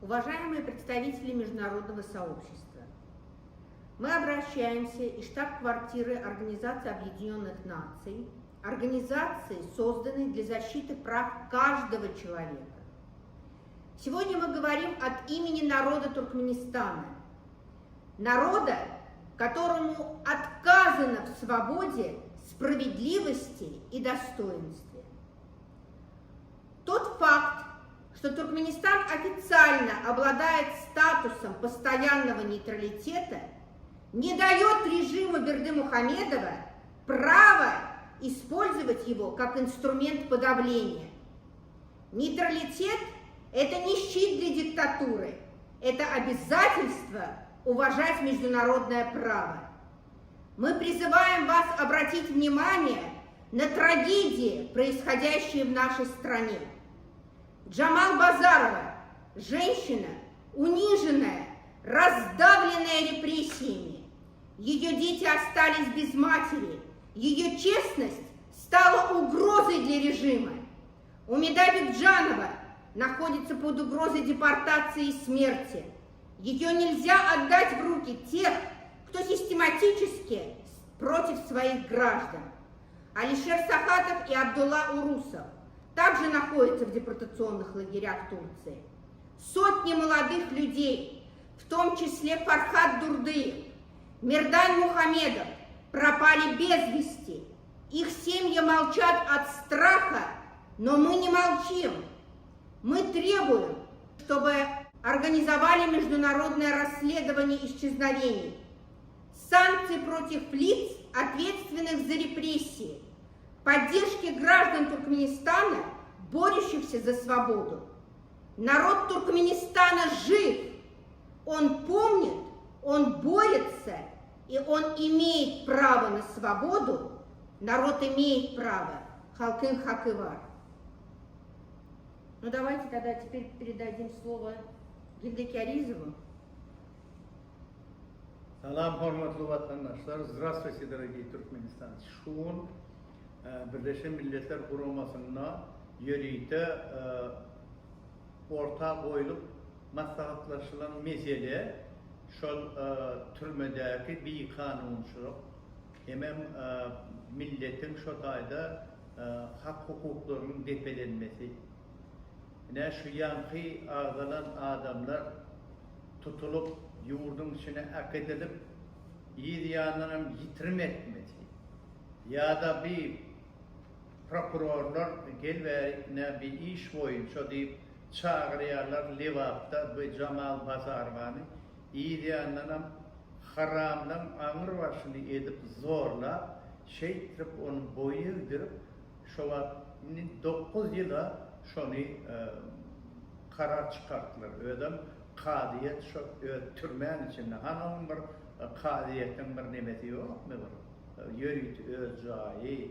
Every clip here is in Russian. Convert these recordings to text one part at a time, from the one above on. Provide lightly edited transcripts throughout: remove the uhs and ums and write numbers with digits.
Уважаемые представители международного сообщества, мы обращаемся из штаб-квартиры Организации Объединенных Наций, организации, созданной для защиты прав каждого человека. Сегодня мы говорим от имени народа Туркменистана, народа, которому отказано в свободе, справедливости и достоинстве. Тот факт, что Туркменистан официально обладает статусом постоянного нейтралитета, не дает режиму Бердымухамедова права использовать его как инструмент подавления. Нейтралитет – это не щит для диктатуры, это обязательство уважать международное право. Мы призываем вас обратить внимание на трагедии, происходящие в нашей стране. Джамал Базарова, женщина, униженная, раздавленная репрессиями. Ее дети остались без матери. Ее честность стала угрозой для режима. Умида Бекджанова находится под угрозой депортации и смерти. Ее нельзя отдать в руки тех, кто систематически против своих граждан. Алишер Сахатов и Абдулла Урусов также находятся в депортационных лагерях Турции. Сотни молодых людей, в том числе Фархад Дурдыев, Мирдан Мухамедов, пропали без вести. Их семьи молчат от страха, но мы не молчим. Мы требуем, чтобы организовали международное расследование исчезновений, санкции против лиц, ответственных за репрессии, поддержки граждан Туркменистана, борющихся за свободу. Народ Туркменистана жив, он помнит, он борется, и он имеет право на свободу, народ имеет право. Халкын Хакывар. Ну давайте тогда теперь передадим слово Гилдеке Аризову. Салам, hormatlı vatandaşlar. Здравствуйте, дорогие Türkmenistan. Şu an Birleşmiş Milletler Kuruması'na yürüyte orta koyulup maslahatlaşılan mesele şu türmedeki bir kanunçuluk. Hemen milletin şu tayda hak hukuklarının depelenmesi. Ne şu yankı ağlanan adamlar tutulup yurdun içine ak edilip yiğidiyanların yitirim etmesi ya da bir prokurorlar gel ve ne bir iş boyunca deyip çağırıyorlar Livap'ta bu Cemal Bazarvan'ı yiğidiyanların haramdan ağır başını edip zorla şeytirip onun boyu öldürüp şu an 9 yıla şunu karar çıkarttılar. Ödem kadiyet şu türmen içinde hanım bir kadiyetin bir nimeti yok mu var? Yürüt özcayı,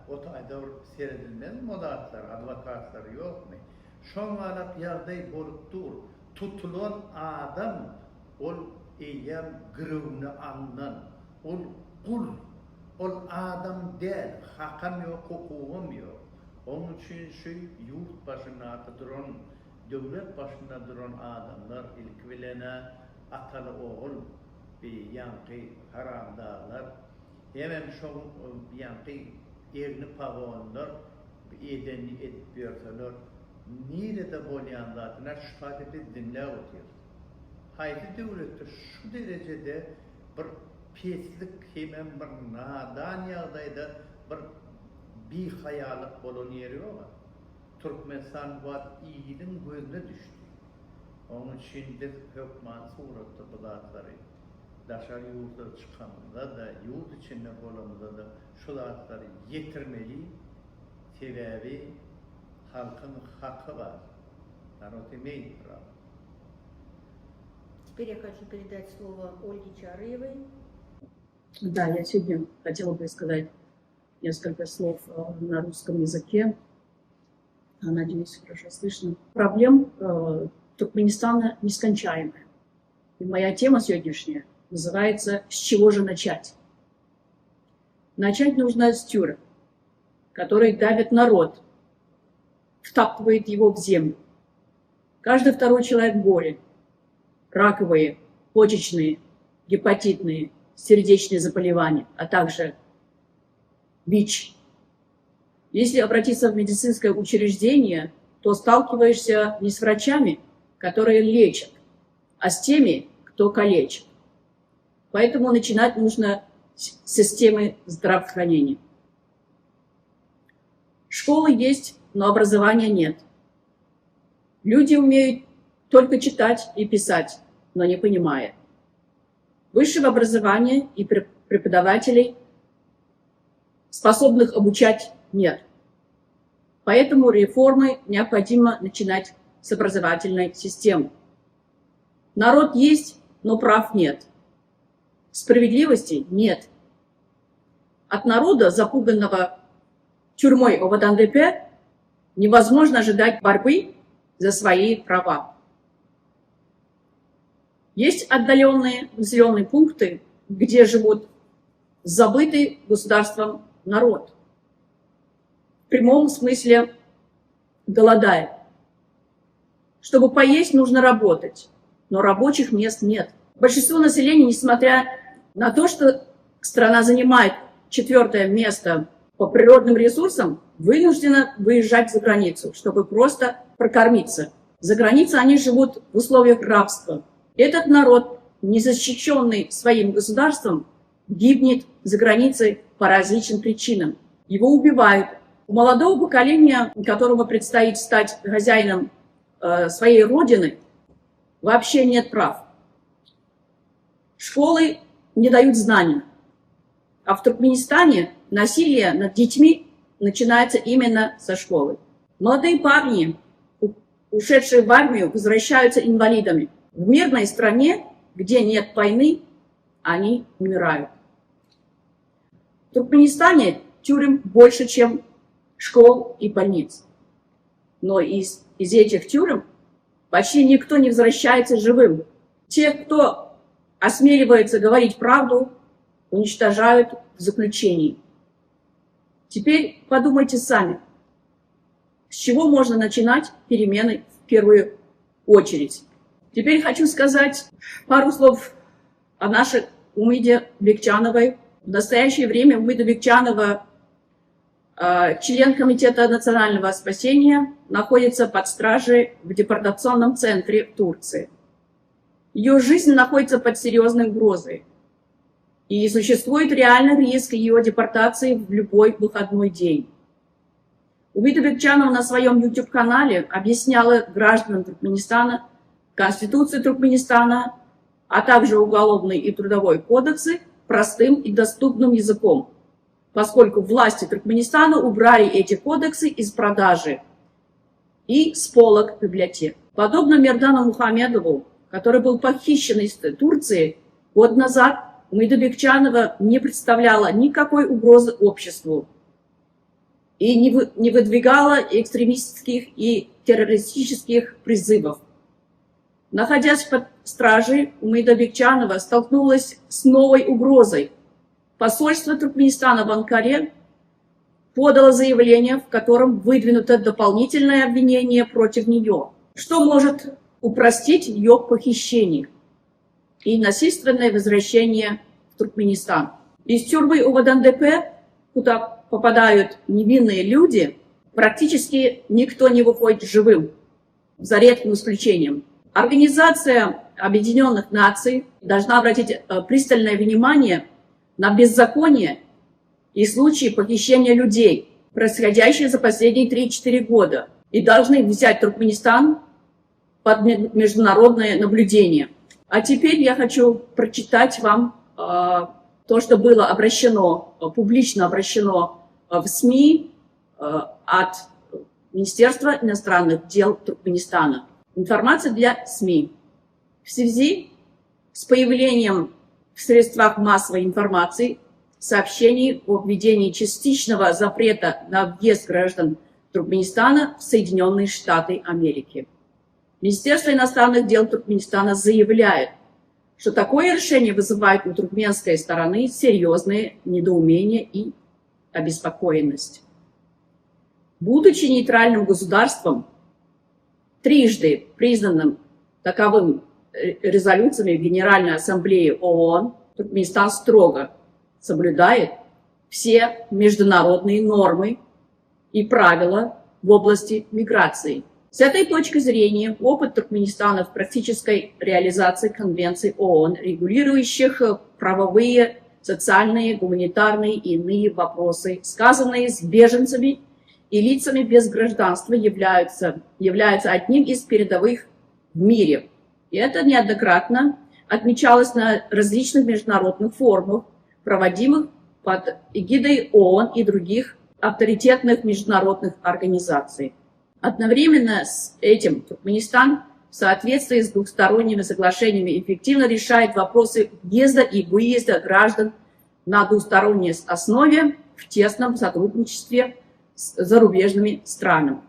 o tayda seyredilmez modatlar, advokatlar yok mu? Şonlarla yerde bolup dur, tutulan adam, ol eyyem gırıvını anlan, ol kul, ol adam değil, hakam yok, hukukum yok. Onun için şu yurt başına duran, devlet başında duran adamlar ilk bilene atalı oğul bir yankı haram dağlar. Hemen şu yankı evini pavonlar, edenli edip biyarsalar. Nerede bolyan zatına şu tadeti dinle otuyor. Haydi devlette şu derecede bir pislik hemen bir nadan yağdaydı bir hayalık bulunuyor ama Türkmenistan var iyinin gözüne düştü. Onun için de hükman suratı bulatları dışarı yurda çıkanında da yurt içinde bulunduğunda da şu dağıtları yetirmeli, sebebi halkın hakkı var. Народ имеет право. Теперь я хочу передать слово Ольге Чарыевой. Да, я сегодня хотела бы сказать несколько слов на русском языке. Надеюсь, хорошо слышно. Проблем Туркменистана нескончаемая. И моя тема сегодняшняя называется «С чего же начать?». Начать нужно с тюрем, который давит народ, втаптывает его в землю, Каждый второй человек болен. Раковые, почечные, гепатитные, сердечные заболевания, а также ВИЧ. Если обратиться в медицинское учреждение, то сталкиваешься не с врачами, которые лечат, а с теми, кто калечит. Поэтому начинать нужно с системы здравоохранения. Школы есть, но образования нет. Люди умеют только читать и писать, но не понимая. Высшего образования и преподавателей, способных обучать, нет. Поэтому реформы необходимо начинать с образовательной системы. Народ есть, но прав нет. Справедливости нет. От народа, запуганного тюрьмой ОВД-НДП, невозможно ожидать борьбы за свои права. Есть отдаленные населенные пункты, где живут забытый государством народ. В прямом смысле голодает. Чтобы поесть, нужно работать, но рабочих мест нет. Большинство населения, несмотря на то, что страна занимает 4-е место по природным ресурсам, вынуждена выезжать за границу, чтобы просто прокормиться. За границей они живут в условиях рабства. Этот народ, незащищенный своим государством, гибнет за границей по различным причинам. Его убивают. У молодого поколения, которому предстоит стать хозяином своей родины, вообще нет прав. Школы не дают знаний. А в Туркменистане насилие над детьми начинается именно со школы. Молодые парни, ушедшие в армию, возвращаются инвалидами. В мирной стране, где нет войны, они умирают. В Туркменистане тюрем больше, чем школ и больниц. Но из этих тюрем почти никто не возвращается живым. Те, кто осмеливается говорить правду, уничтожают в заключении. Теперь подумайте сами, с чего можно начинать перемены в первую очередь. Теперь хочу сказать пару слов о нашей Умиде Бекчановой. В настоящее время Умида Бекчанова, член Комитета национального спасения, находится под стражей в депортационном центре в Турции. Ее жизнь находится под серьезной угрозой. И существует реальный риск ее депортации в любой выходной день. Умида Бекчанова на своем YouTube-канале объясняла гражданам Туркменистана Конституцию Туркменистана, а также Уголовный и Трудовой кодексы простым и доступным языком, поскольку власти Туркменистана убрали эти кодексы из продажи и с полок библиотек. Подобно Мердану Мухамедову, который был похищен из Турции год назад, Умида Бекчанова не представляла никакой угрозы обществу и не выдвигала экстремистских и террористических призывов. Находясь под стражей, Умида Бекчанова столкнулась с новой угрозой. Посольство Туркменистана в Анкаре подало заявление, в котором выдвинуто дополнительное обвинение против нее, что может упростить ее похищение и насильственное возвращение в Туркменистан. Из тюрьмы ОВД-НДП, куда попадают невинные люди, практически никто не выходит живым, за редким исключением. Организация Объединенных Наций должна обратить пристальное внимание на беззаконие и случаи похищения людей, происходящие за последние 3-4 года, и должны взять Туркменистан под международное наблюдение. А теперь я хочу прочитать вам то, что было публично обращено в СМИ от Министерства иностранных дел Туркменистана. Информация для СМИ. В связи с появлением в средствах массовой информации сообщений о введении частичного запрета на въезд граждан Туркменистана в Соединенные Штаты Америки, Министерство иностранных дел Туркменистана заявляет, что такое решение вызывает у туркменской стороны серьезное недоумение и обеспокоенность. Будучи нейтральным государством, трижды признанным таковым резолюциями Генеральной Ассамблеи ООН, Туркменистан строго соблюдает все международные нормы и правила в области миграции. С этой точки зрения опыт Туркменистана в практической реализации конвенций ООН, регулирующих правовые, социальные, гуманитарные и иные вопросы, сказанные с беженцами и лицами без гражданства, являются одним из передовых в мире. И это неоднократно отмечалось на различных международных форумах, проводимых под эгидой ООН и других авторитетных международных организаций. Одновременно с этим Туркменистан в соответствии с двухсторонними соглашениями эффективно решает вопросы въезда и выезда граждан на двусторонней основе в тесном сотрудничестве с зарубежными странами.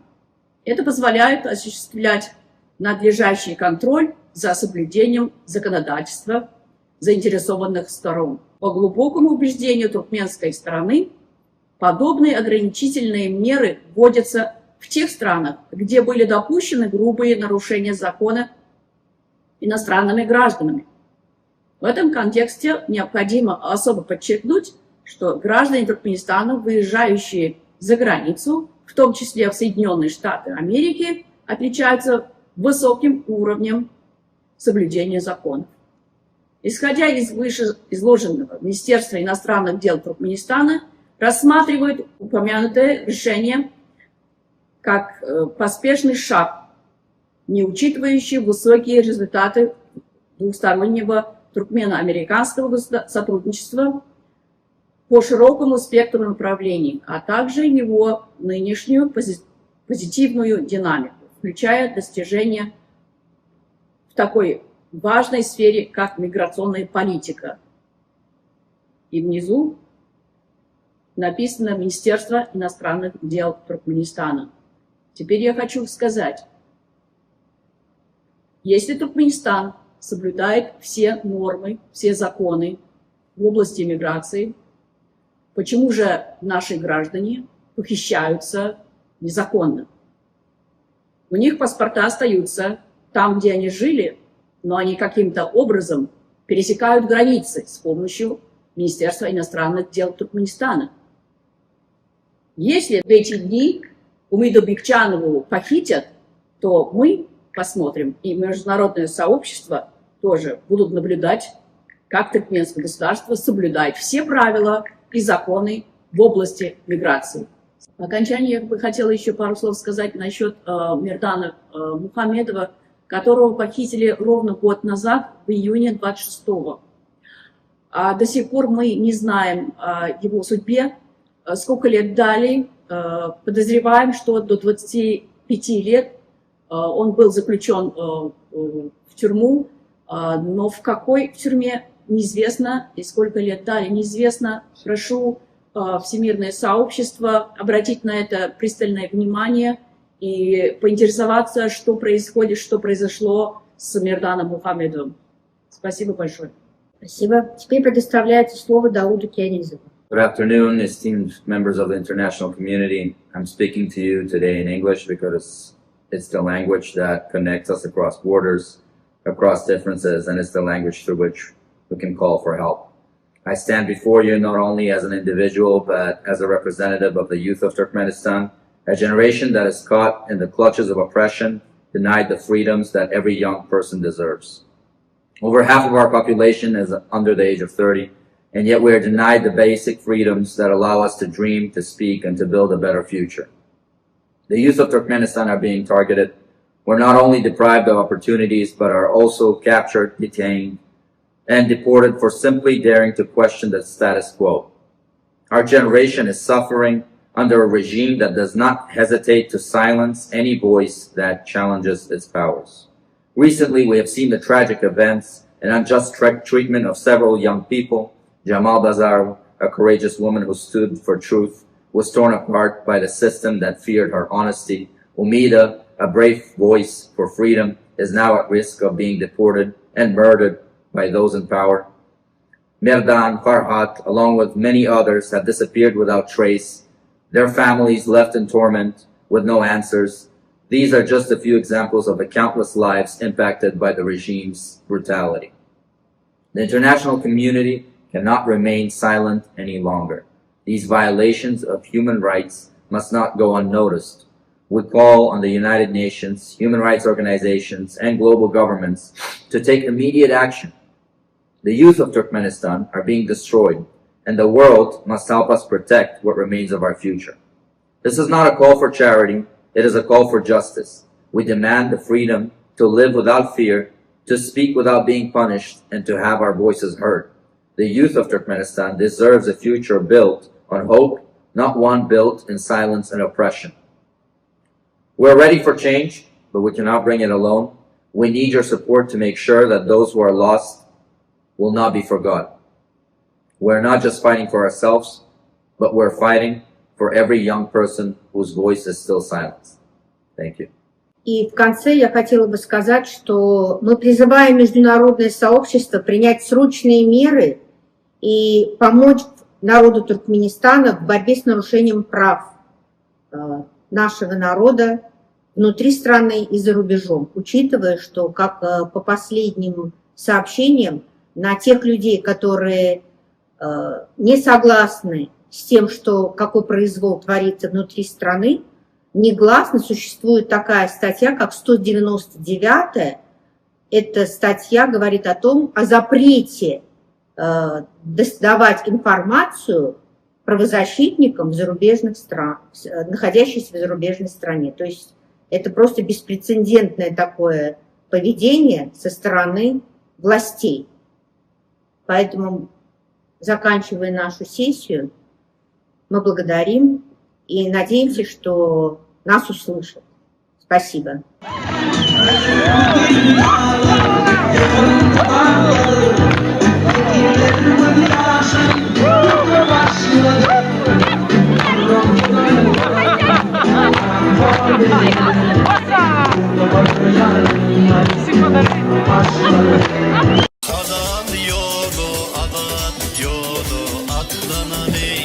Это позволяет осуществлять надлежащий контроль за соблюдением законодательства заинтересованных сторон. По глубокому убеждению туркменской стороны, подобные ограничительные меры вводятся в тех странах, где были допущены грубые нарушения закона иностранными гражданами. В этом контексте необходимо особо подчеркнуть, что граждане Туркменистана, выезжающие за границу, в том числе в Соединенные Штаты Америки, отличаются высоким уровнем соблюдения законов. Исходя из вышеизложенного, Министерство иностранных дел Туркменистана рассматривает упомянутое решение как поспешный шаг, не учитывающий высокие результаты двухстороннего туркмено-американского сотрудничества по широкому спектру направлений, а также его нынешнюю позитивную динамику, включая достижения в такой важной сфере, как миграционная политика. И внизу написано Министерство иностранных дел Туркменистана. Теперь я хочу сказать, если Туркменистан соблюдает все нормы, все законы в области миграции, почему же наши граждане похищаются незаконно? У них паспорта остаются там, где они жили, но они каким-то образом пересекают границы с помощью Министерства иностранных дел Туркменистана. Если в эти дни Умиду Бекчанову похитят, то мы посмотрим, и международное сообщество тоже будут наблюдать, как туркменское государство соблюдает все правила и законы в области миграции. В окончании я бы хотела еще пару слов сказать насчет Мирдана Мухамедова, которого похитили ровно год назад, в июне 26-го. А до сих пор мы не знаем о его судьбе, сколько лет дали. Подозреваем, что до 25 лет он был заключен в тюрьму, но в какой тюрьме неизвестно, и сколько лет дали неизвестно. Прошу всемирное сообщество обратить на это пристальное внимание и поинтересоваться, что происходит, что произошло с Мирданом Мухамедовым. Спасибо большое. Спасибо. Теперь предоставляется слово Дауду Кианизову. Good afternoon, esteemed members of the international community. I'm speaking to you today in English because it's the language that connects us across borders, across differences, and it's the language through which we can call for help. I stand before you not only as an individual, but as a representative of the youth of Turkmenistan, a generation that is caught in the clutches of oppression, denied the freedoms that every young person deserves. Over half of our population is under the age of 30, and yet we are denied the basic freedoms that allow us to dream, to speak, and to build a better future. The youth of Turkmenistan are being targeted. We're not only deprived of opportunities, but are also captured, detained, and deported for simply daring to question the status quo. Our generation is suffering under a regime that does not hesitate to silence any voice that challenges its powers. Recently, we have seen the tragic events and unjust treatment of several young people. Jamal Bazar, a courageous woman who stood for truth, was torn apart by the system that feared her honesty. Umida, a brave voice for freedom, is now at risk of being deported and murdered by those in power. Merdan, Farhat, along with many others, have disappeared without trace, their families left in torment with no answers. These are just a few examples of the countless lives impacted by the regime's brutality. The international community cannot remain silent any longer. These violations of human rights must not go unnoticed. We call on the United Nations, human rights organizations, and global governments to take immediate action. The youth of Turkmenistan are being destroyed, and the world must help us protect what remains of our future. This is not a call for charity, it is a call for justice. We demand the freedom to live without fear, to speak without being punished, and to have our voices heard. The youth of Turkmenistan deserves a future built on hope, not one built in silence and oppression. We're ready for change, but we cannot bring it alone. We need your support to make sure that those who are lost will not be forgotten. We're not just fighting for ourselves, but we're fighting for every young person whose voice is still silenced. Thank you. И в конце я хотела бы сказать, что мы призываем международное сообщество принять срочные меры и помочь народу Туркменистана в борьбе с нарушением прав нашего народа внутри страны и за рубежом, учитывая, что, как по последним сообщениям, на тех людей, которые не согласны с тем, что какой произвол творится внутри страны, негласно существует такая статья, как 199-я. Эта статья говорит о запрете давать информацию правозащитникам в зарубежных странах, находящимся в зарубежной стране. То есть это просто беспрецедентное такое поведение со стороны властей. Поэтому, заканчивая нашу сессию, мы благодарим и надеемся, что нас услышат. Спасибо. Adat yolu, atlanır.